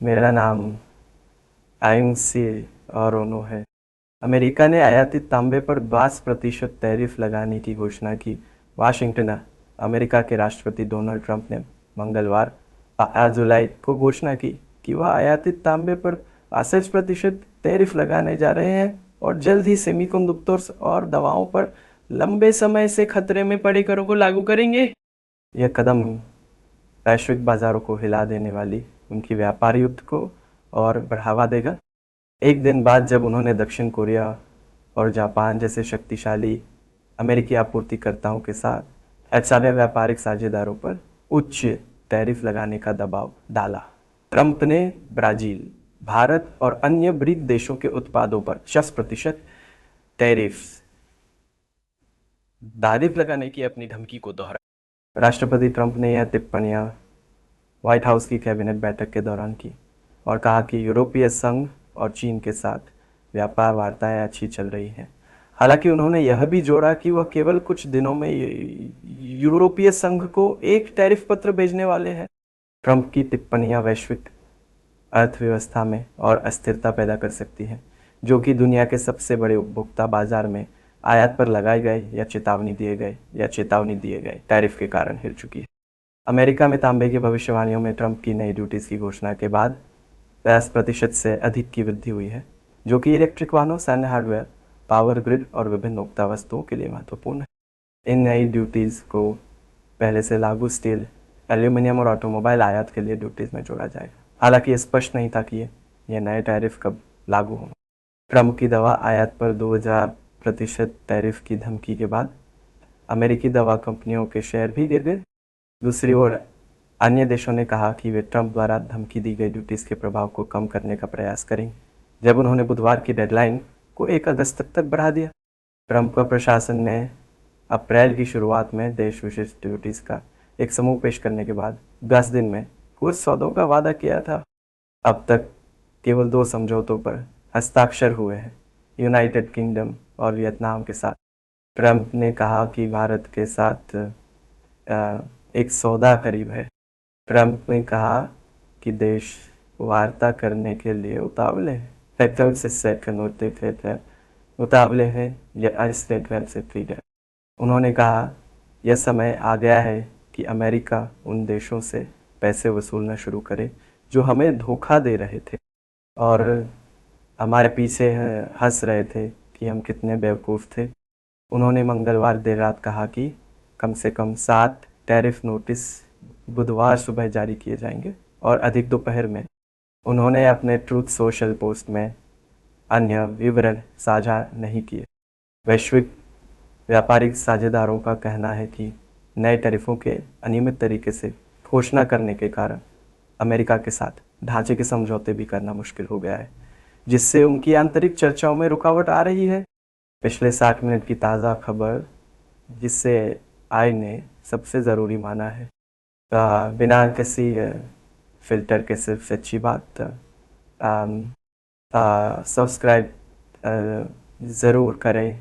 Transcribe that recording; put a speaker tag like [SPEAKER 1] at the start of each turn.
[SPEAKER 1] मेरा नाम आयुंसी अरोनो है। अमेरिका ने आयातित तांबे पर 22% टैरिफ लगाने की घोषणा की। वाशिंगटन। अमेरिका के राष्ट्रपति डोनाल्ड ट्रंप ने मंगलवार 8 जुलाई को घोषणा की कि वह आयातित तांबे पर 62% टैरिफ लगाने जा रहे हैं और जल्द ही सेमीकंडक्टर्स और दवाओं पर लंबे समय से खतरे में पड़े करों को लागू करेंगे। यह कदम वैश्विक बाजारों को हिला देने वाली उनकी व्यापार युद्ध को और बढ़ावा देगा। एक दिन बाद जब उन्होंने दक्षिण कोरिया और जापान जैसे शक्तिशाली अमेरिकी आपूर्तिकर्ताओं के साथ अचानक व्यापारिक साझेदारों पर उच्च टैरिफ लगाने का दबाव डाला। ट्रंप ने ब्राजील, भारत और अन्य ब्रिक्स देशों के उत्पादों पर 60% टैरिफ तारीफ लगाने की अपनी धमकी को दोहराया। राष्ट्रपति ट्रंप ने यह टिप्पणियां व्हाइट हाउस की कैबिनेट बैठक के दौरान की और कहा कि यूरोपीय संघ और चीन के साथ व्यापार वार्ताएं अच्छी चल रही हैं। हालांकि उन्होंने यह भी जोड़ा कि वह केवल कुछ दिनों में यूरोपीय संघ को एक टैरिफ पत्र भेजने वाले हैं। ट्रंप की टिप्पणियां वैश्विक अर्थव्यवस्था में और अस्थिरता पैदा कर सकती हैं, जो कि दुनिया के सबसे बड़े उपभोक्ता बाजार में आयात पर लगाए गए या चेतावनी दिए गए टैरिफ के कारण हिल चुकी है। अमेरिका में तांबे की भविष्यवाणियों में ट्रंप की नई ड्यूटीज की घोषणा के बाद 50% से अधिक की वृद्धि हुई है, जो कि इलेक्ट्रिक वाहनों, सैन्य हार्डवेयर, पावर ग्रिड और विभिन्न उपभोक्ता वस्तुओं के लिए महत्वपूर्ण है। इन नई ड्यूटीज को पहले से लागू स्टील, एल्यूमिनियम और ऑटोमोबाइल आयात के लिए ड्यूटीज में जोड़ा जाएगा। हालांकि स्पष्ट नहीं था कि ये नए टैरिफ कब लागू होंगे। ट्रंप की दवा आयात पर 2000% टैरिफ की धमकी के बाद अमेरिकी दवा कंपनियों के शेयर भी गिर गए। दूसरी ओर अन्य देशों ने कहा कि वे ट्रंप द्वारा धमकी दी गई ड्यूटीज के प्रभाव को कम करने का प्रयास करेंगे, जब उन्होंने बुधवार की डेडलाइन को 1 अगस्त तक बढ़ा दिया। ट्रंप का प्रशासन ने अप्रैल की शुरुआत में देश विशिष्ट ड्यूटीज का एक समूह पेश करने के बाद 10 दिन में कुछ सौदों का वादा किया था। अब तक केवल 2 समझौतों पर हस्ताक्षर हुए हैं, यूनाइटेड किंगडम और वियतनाम के साथ। ट्रंप ने कहा कि भारत के साथ एक सौदा करीब है। ट्रंप ने कहा कि देश वार्ता करने के लिए उतावले है या स्टेट वेब से फ्री है। उन्होंने कहा यह समय आ गया है कि अमेरिका उन देशों से पैसे वसूलना शुरू करे जो हमें धोखा दे रहे थे और हमारे पीछे हंस रहे थे कि हम कितने बेवकूफ़ थे। उन्होंने मंगलवार देर रात कहा कि कम से कम 7 टैरिफ नोटिस बुधवार सुबह जारी किए जाएंगे और अधिक दोपहर में। उन्होंने अपने ट्रूथ सोशल पोस्ट में अन्य विवरण साझा नहीं किए। वैश्विक व्यापारिक साझेदारों का कहना है कि नए टैरिफों के अनियमित तरीके से घोषणा करने के कारण अमेरिका के साथ ढांचे के समझौते भी करना मुश्किल हो गया है, जिससे उनकी आंतरिक चर्चाओं में रुकावट आ रही है। पिछले 60 मिनट की ताज़ा खबर जिससे आई ने सबसे ज़रूरी माना है, बिना किसी फ़िल्टर के सिर्फ सच्ची बात। सब्सक्राइब ज़रूर करें।